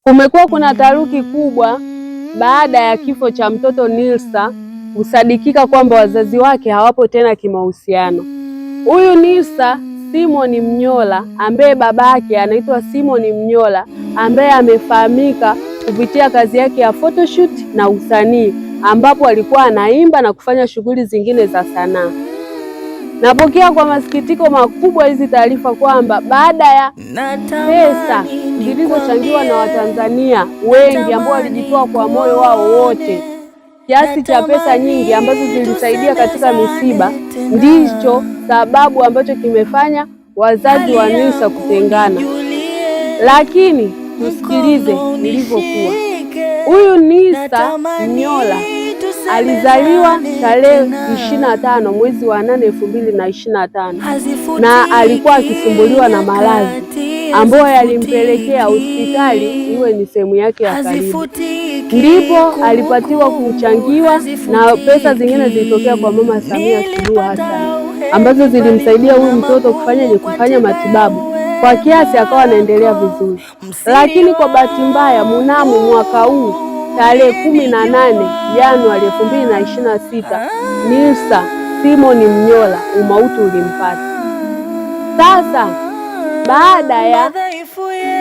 Kumekuwa kuna taharuki kubwa baada ya kifo cha mtoto Nilsa kusadikika kwamba wazazi wake hawapo tena kimahusiano. Huyu Nilsa Simon Mnyola ambaye babake anaitwa Simon Mnyola ambaye amefahamika kupitia kazi yake ya photoshoot na usanii ambapo alikuwa anaimba na kufanya shughuli zingine za sanaa. Napokea kwa masikitiko makubwa hizi taarifa kwamba baada ya pesa zilizochangiwa na Watanzania wengi ambao walijitoa kwa moyo wao wote, kiasi cha pesa nyingi ambazo zilisaidia katika misiba, ndicho sababu ambacho kimefanya wazazi wa Nilsa kutengana. Lakini tusikilize ilivyokuwa. Huyu Nilsa Mnyola alizaliwa tarehe 25 mwezi wa 8 2025 na alikuwa akisumbuliwa na maradhi ambayo yalimpelekea hospitali iwe ni sehemu yake ya karibu. Ndipo alipatiwa kuchangiwa na pesa zingine zilitokea kwa Mama Samia Suluhu Hassan ambazo zilimsaidia huyu mtoto kufanya matibabu kwa kiasi akawa anaendelea vizuri. Lakini kwa bahati mbaya mnamo mwaka huu tarehe 18 Januari 2026 Nilsa Simon Mnyola umauti ulimpata. Sasa baada ya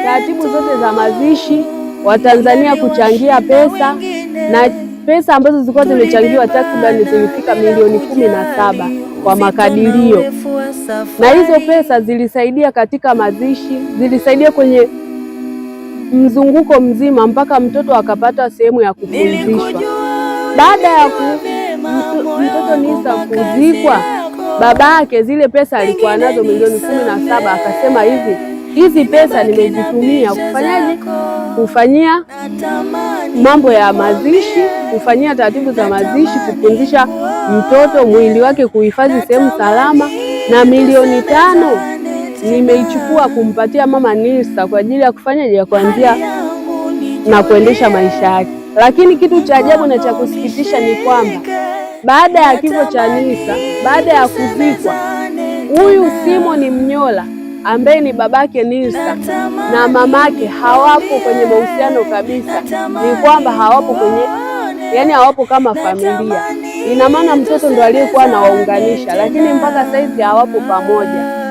taratibu zote za mazishi, Watanzania kuchangia pesa, na pesa ambazo zilikuwa zimechangiwa takriban zilifika milioni 17 kwa makadirio, na hizo pesa zilisaidia katika mazishi, zilisaidia kwenye mzunguko mzima mpaka mtoto akapata sehemu ya kupumzishwa. Baada ya mtoto Nilsa kuzikwa, babake zile pesa alikuwa nazo milioni 17, akasema hizi pesa nimezitumia kufanyaje? Kufanyia mambo ya mazishi, kufanyia taratibu za mazishi, kupumzisha mtoto, mwili wake kuhifadhi sehemu salama, na milioni 5 nimeichukua kumpatia mama Nilsa kwa ajili ya kufanyaje, ya kuanzia na kuendesha maisha yake. Lakini kitu cha ajabu na cha kusikitisha ni kwamba baada ya kifo cha Nilsa, baada ya kuzikwa, huyu Simon Mnyola ambaye ni babake Nilsa na mamake hawapo kwenye mahusiano kabisa. Ni kwamba hawapo hawapo kama familia. Ina maana mtoto ndo aliyekuwa anawaunganisha, lakini mpaka saizi hawapo pamoja.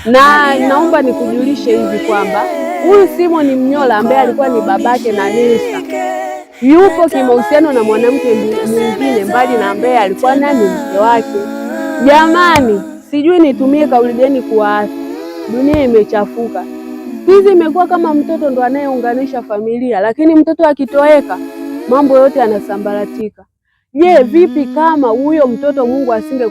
Na naomba nikujulishe hivi kwamba huyu Simon Mnyola ambaye alikuwa ni babake na Nilsa yupo kimahusiano na mwanamke mwingine mbali na ambaye alikuwa nani mke wake. Jamani, sijui nitumie kauli gani kuwaasi. Dunia imechafuka. Hizi imekuwa kama mtoto ndo anayeunganisha familia, lakini mtoto akitoweka mambo yote yanasambaratika. Je, vipi kama huyo mtoto Mungu asinge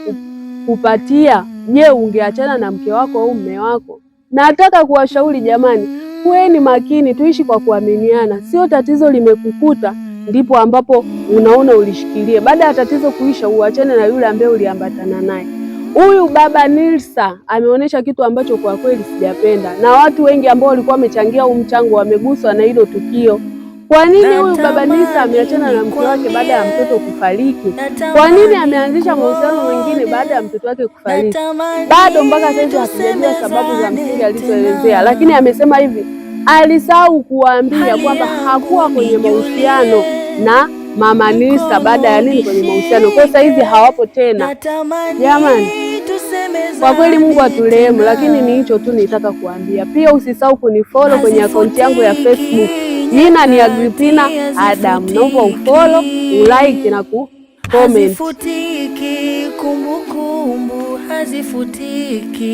kupatia? Je, ungeachana na mke wako au mume wako? Nataka kuwashauri jamani, kuweni makini, tuishi kwa kuaminiana. Sio tatizo limekukuta ndipo ambapo unaona ulishikilie. Baada ya tatizo kuisha uachane na yule ambaye uliambatana naye. Huyu baba Nilsa ameonyesha kitu ambacho kwa kweli sijapenda, na watu wengi ambao walikuwa wamechangia huu mchango wameguswa na hilo tukio. Kwa nini huyu baba Nilsa ameachana na mke wake baada ya mtoto kufariki? Kwa nini ameanzisha mahusiano mengine baada ya mtoto wake kufariki? Bado mpaka sasa hatujajua sababu za msingi alizoelezea, lakini amesema hivi, alisahau kuambia kwamba hakuwa kwenye mahusiano na mama Nilsa baada ya nini kwenye mahusiano. Kwa sasa hizi hawapo tena. Jamani, kwa kweli Mungu aturehemu, lakini ni hicho tu nitaka kuambia. Pia usisahau kunifollow kwenye akaunti yangu ya Facebook. Jina ni Agripina Adam. Naomba ufollow, ulike na kucomment. Kumbukumbu hazifutiki.